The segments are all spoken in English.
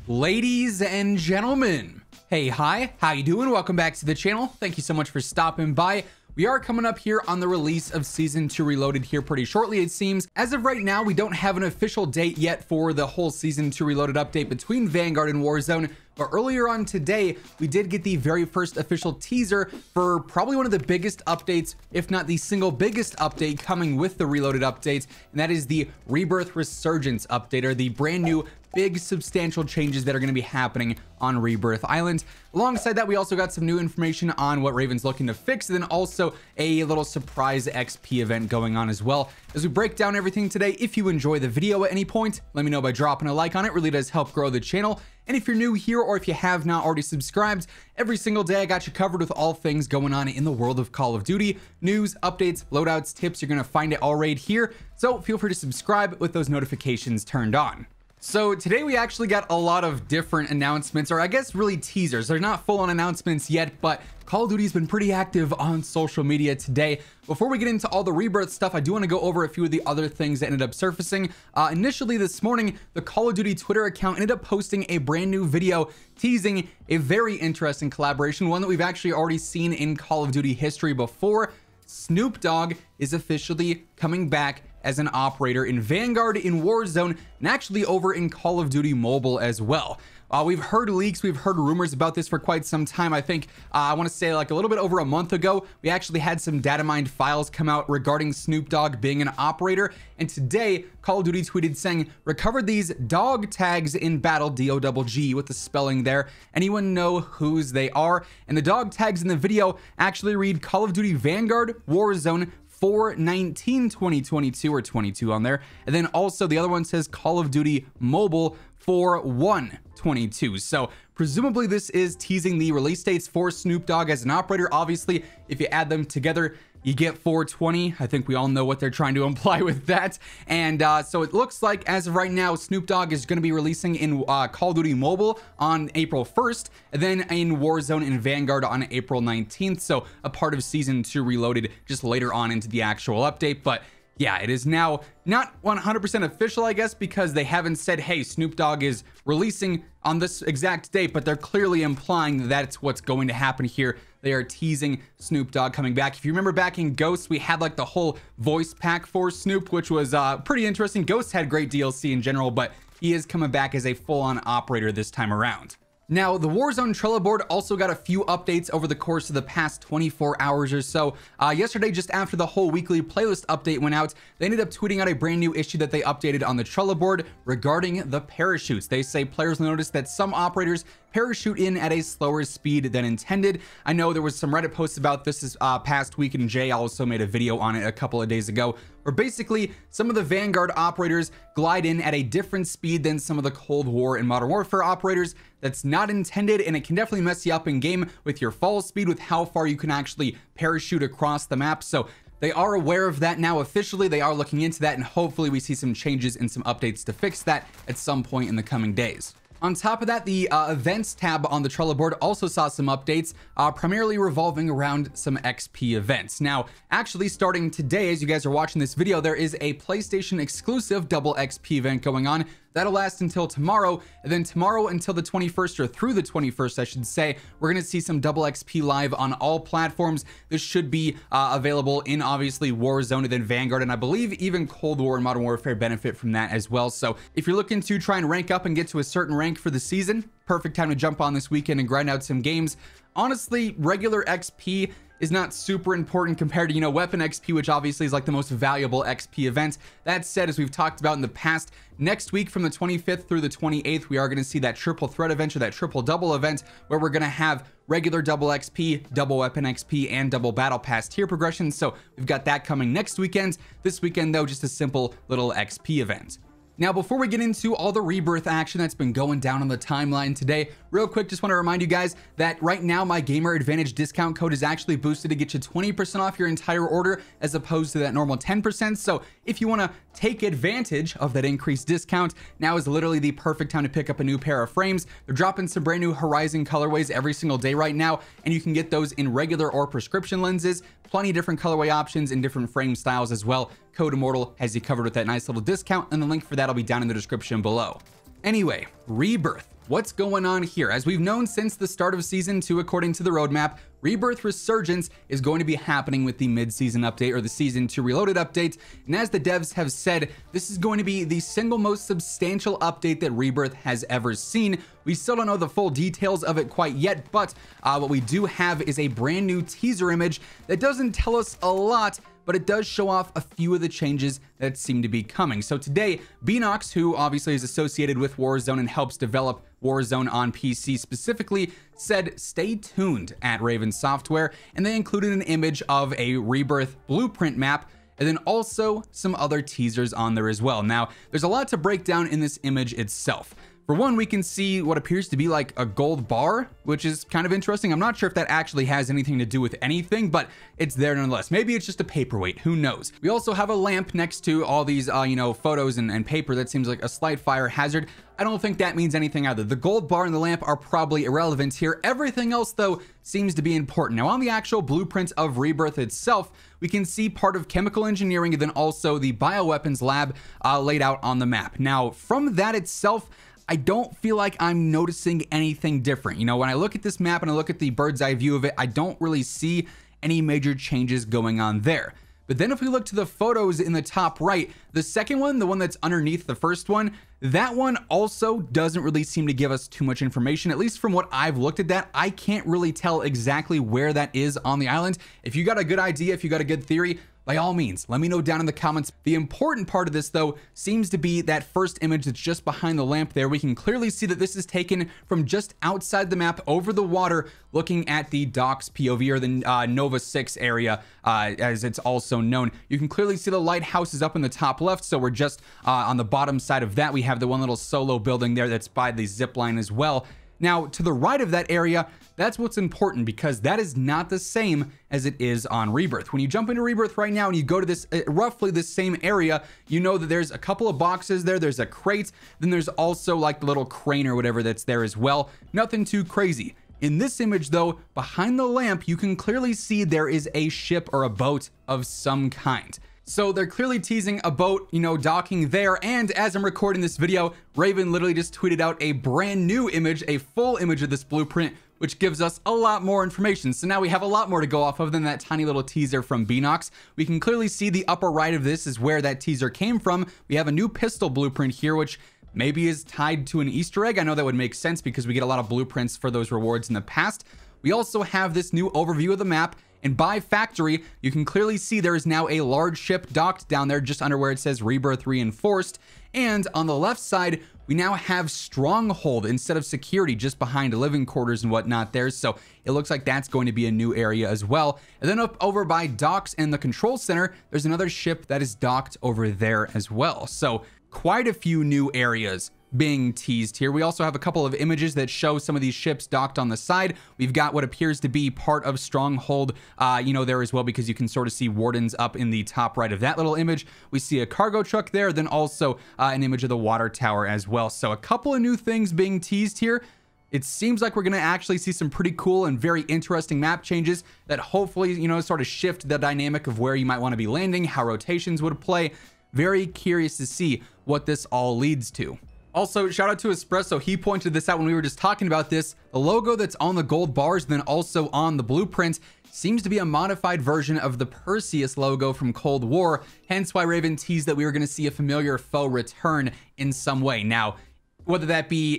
Ladies and gentlemen, hey, hi, how you doing? Welcome back to the channel. Thank you so much for stopping by. We are coming up here on the release of Season 2 Reloaded here pretty shortly, it seems. As of right now, we don't have an official date yet for the whole Season 2 Reloaded update between Vanguard and Warzone, but earlier on today, we did get the very first official teaser for probably one of the biggest updates, if not the single biggest update coming with the Reloaded update, and that is the Rebirth Resurgence update, or the brand new big substantial changes that are going to be happening on Rebirth Island. Alongside that, we also got some new information on what Raven's looking to fix, and then also a little surprise XP event going on as well. As we break down everything today, if you enjoy the video at any point, let me know by dropping a like on it. Really does help grow the channel. And if you're new here, or if you have not already subscribed, every single day I got you covered with all things going on in the world of Call of Duty. News, updates, loadouts, tips, you're going to find it all right here. So feel free to subscribe with those notifications turned on. So today we actually got a lot of different announcements, or I guess really teasers. They're not full-on announcements yet, but Call of Duty's been pretty active on social media today. Before we get into all the Rebirth stuff, I do want to go over a few of the other things that ended up surfacing. Initially this morning, the Call of Duty Twitter account ended up posting a brand new video teasing a very interesting collaboration, one that we've actually already seen in Call of Duty history before. Snoop Dogg is officially coming back as an operator in Vanguard, in Warzone, and actually over in Call of Duty Mobile as well. We've heard leaks, we've heard rumors about this for quite some time. I think, I want to say like a little bit over a month ago, we actually had some data mined files come out regarding Snoop Dogg being an operator. And today, Call of Duty tweeted saying, recovered these dog tags in battle, D-O-double-G with the spelling there. Anyone know whose they are? And the dog tags in the video actually read Call of Duty Vanguard, Warzone, 4/19/2022 or 22 on there, and then also the other one says Call of Duty Mobile 4/1/22. So presumably this is teasing the release dates for Snoop Dogg as an operator. Obviously, if you add them together, you get 4/20. I think we all know what they're trying to imply with that. And so it looks like as of right now, Snoop Dogg is going to be releasing in Call of Duty Mobile on April 1st, and then in Warzone and Vanguard on April 19th. So a part of Season 2 Reloaded just later on into the actual update. But yeah, it is now not 100% official, I guess, because they haven't said, hey, Snoop Dogg is releasing on this exact date, but they're clearly implying that that's what's going to happen here. They are teasing Snoop Dogg coming back. If you remember back in Ghosts, we had like the whole voice pack for Snoop, which was pretty interesting. Ghosts had great DLC in general, but he is coming back as a full-on operator this time around. Now, the Warzone Trello board also got a few updates over the course of the past 24 hours or so. Yesterday, just after the whole weekly playlist update went out, they ended up tweeting out a brand new issue that they updated on the Trello board regarding the parachutes. They say players noticed that some operators parachute in at a slower speed than intended. I know there was some Reddit posts about this past week, and Jay also made a video on it a couple of days ago, where basically some of the Vanguard operators glide in at a different speed than some of the Cold War and Modern Warfare operators. That's not intended, and it can definitely mess you up in game with your fall speed, with how far you can actually parachute across the map. So they are aware of that now officially. They are looking into that, and hopefully we see some changes and some updates to fix that at some point in the coming days. On top of that, the events tab on the Trello board also saw some updates, primarily revolving around some XP events. Now, actually starting today, as you guys are watching this video, there is a PlayStation exclusive double XP event going on. That'll last until tomorrow, and then tomorrow until the 21st, or through the 21st, I should say, we're going to see some double XP live on all platforms. This should be available in, obviously, Warzone and then Vanguard, and I believe even Cold War and Modern Warfare benefit from that as well. So if you're looking to try and rank up and get to a certain rank for the season, perfect time to jump on this weekend and grind out some games. Honestly, regular XP is not super important compared to, weapon XP, which obviously is like the most valuable XP event. That said, as we've talked about in the past, next week from the 25th through the 28th, we are going to see that triple threat event, or that triple double event, where we're going to have regular double XP, double weapon XP, and double battle pass tier progression. So we've got that coming next weekend. This weekend, though, just a simple little XP event. Now, before we get into all the Rebirth action that's been going down on the timeline today, real quick, just want to remind you guys that right now my Gamer Advantage discount code is actually boosted to get you 20% off your entire order, as opposed to that normal 10%. So if you want to take advantage of that increased discount, now is literally the perfect time to pick up a new pair of frames. They're dropping some brand new Horizon colorways every single day right now, and you can get those in regular or prescription lenses. Plenty of different colorway options and different frame styles as well. Code Immortal has you covered with that nice little discount, and the link for that will be down in the description below. Anyway, Rebirth. what's going on here? As we've known since the start of Season 2, according to the roadmap, Rebirth Resurgence is going to be happening with the mid-season update or the Season 2 Reloaded update. And as the devs have said, this is going to be the single most substantial update that Rebirth has ever seen. We still don't know the full details of it quite yet, but what we do have is a brand new teaser image that doesn't tell us a lot, but it does show off a few of the changes that seem to be coming. So today, Beenox, who obviously is associated with Warzone and helps develop Warzone on PC specifically, said stay tuned at Raven Software, and they included an image of a Rebirth blueprint map and then also some other teasers on there as well. Now, there's a lot to break down in this image itself. For one, we can see what appears to be like a gold bar, which is kind of interesting. I'm not sure if that actually has anything to do with anything, but it's there nonetheless. Maybe it's just a paperweight, who knows? We also have a lamp next to all these, photos and paper that seems like a slight fire hazard. I don't think that means anything either. The gold bar and the lamp are probably irrelevant here. Everything else, though, seems to be important. Now, on the actual blueprint of Rebirth itself, we can see part of chemical engineering and then also the bioweapons lab laid out on the map. Now, from that itself, I don't feel like I'm noticing anything different. You know, when I look at this map and I look at the bird's eye view of it, I don't really see any major changes going on there. But then if we look to the photos in the top right, the second one, the one that's underneath the first one, that one also doesn't really seem to give us too much information. At least from what I've looked at that, I can't really tell exactly where that is on the island. If you got a good idea, if you got a good theory, by all means, let me know down in the comments. The important part of this, though, seems to be that first image that's just behind the lamp there. We can clearly see that this is taken from just outside the map over the water, looking at the docks POV, or the Nova 6 area, as it's also known. You can clearly see the lighthouse is up in the top left, so we're just on the bottom side of that. We have the one little solo building there that's by the zip line as well. Now, to the right of that area, that's what's important, because that is not the same as it is on Rebirth. When you jump into Rebirth right now and you go to this roughly the same area, you know that there's a couple of boxes there, there's a crate, then there's also like the little crane or whatever that's there as well. Nothing too crazy. In this image, though, behind the lamp, you can clearly see there is a ship or a boat of some kind. So they're clearly teasing a boat, docking there. And as I'm recording this video, Raven literally just tweeted out a brand new image, a full image of this blueprint, which gives us a lot more information. So now we have a lot more to go off of than that tiny little teaser from Beenox. We can clearly see the upper right of this is where that teaser came from. We have a new pistol blueprint here, which maybe is tied to an Easter egg. I know that would make sense because we get a lot of blueprints for those rewards in the past. We also have this new overview of the map. And by factory, you can clearly see there is now a large ship docked down there just under where it says Rebirth Reinforced. And on the left side, we now have Stronghold instead of security just behind living quarters and whatnot there. So it looks like that's going to be a new area as well. And then up over by docks and the control center, there's another ship that is docked over there as well. So quite a few new areas being teased here. We also have a couple of images that show some of these ships docked on the side. We've got what appears to be part of Stronghold, there as well, because you can sort of see wardens up in the top right of that little image. We see a cargo truck there, then also an image of the water tower as well. So a couple of new things being teased here. It seems like we're going to actually see some pretty cool and very interesting map changes that hopefully, sort of shift the dynamic of where you might want to be landing, how rotations would play. Very curious to see what this all leads to. Also, shout out to Espresso. He pointed this out when we were just talking about this. The logo that's on the gold bars, and then also on the blueprint, seems to be a modified version of the Perseus logo from Cold War. Hence why Raven teased that we were going to see a familiar foe return in some way. Now, whether that be,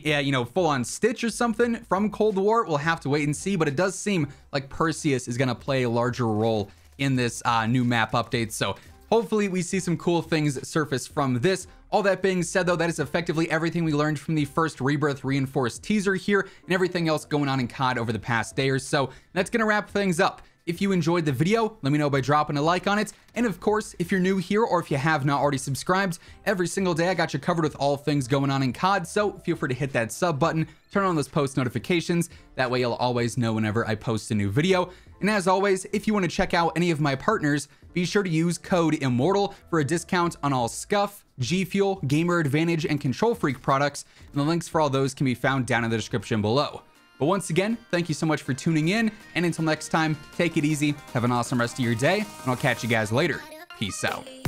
full-on Stitch or something from Cold War, we'll have to wait and see. But it does seem like Perseus is going to play a larger role in this new map update. So hopefully we see some cool things surface from this. All that being said, though, that is effectively everything we learned from the first Rebirth Reinforced teaser here and everything else going on in COD over the past day or so. That's going to wrap things up. If you enjoyed the video, let me know by dropping a like on it. And of course, if you're new here or if you have not already subscribed, every single day I got you covered with all things going on in COD. So feel free to hit that sub button, turn on those post notifications. That way you'll always know whenever I post a new video. And as always, if you want to check out any of my partners, be sure to use code IMMORTAL for a discount on all Scuf, G Fuel, Gamer Advantage, and Control Freak products. And the links for all those can be found down in the description below. But once again, thank you so much for tuning in. And until next time, take it easy, have an awesome rest of your day, and I'll catch you guys later. Peace out.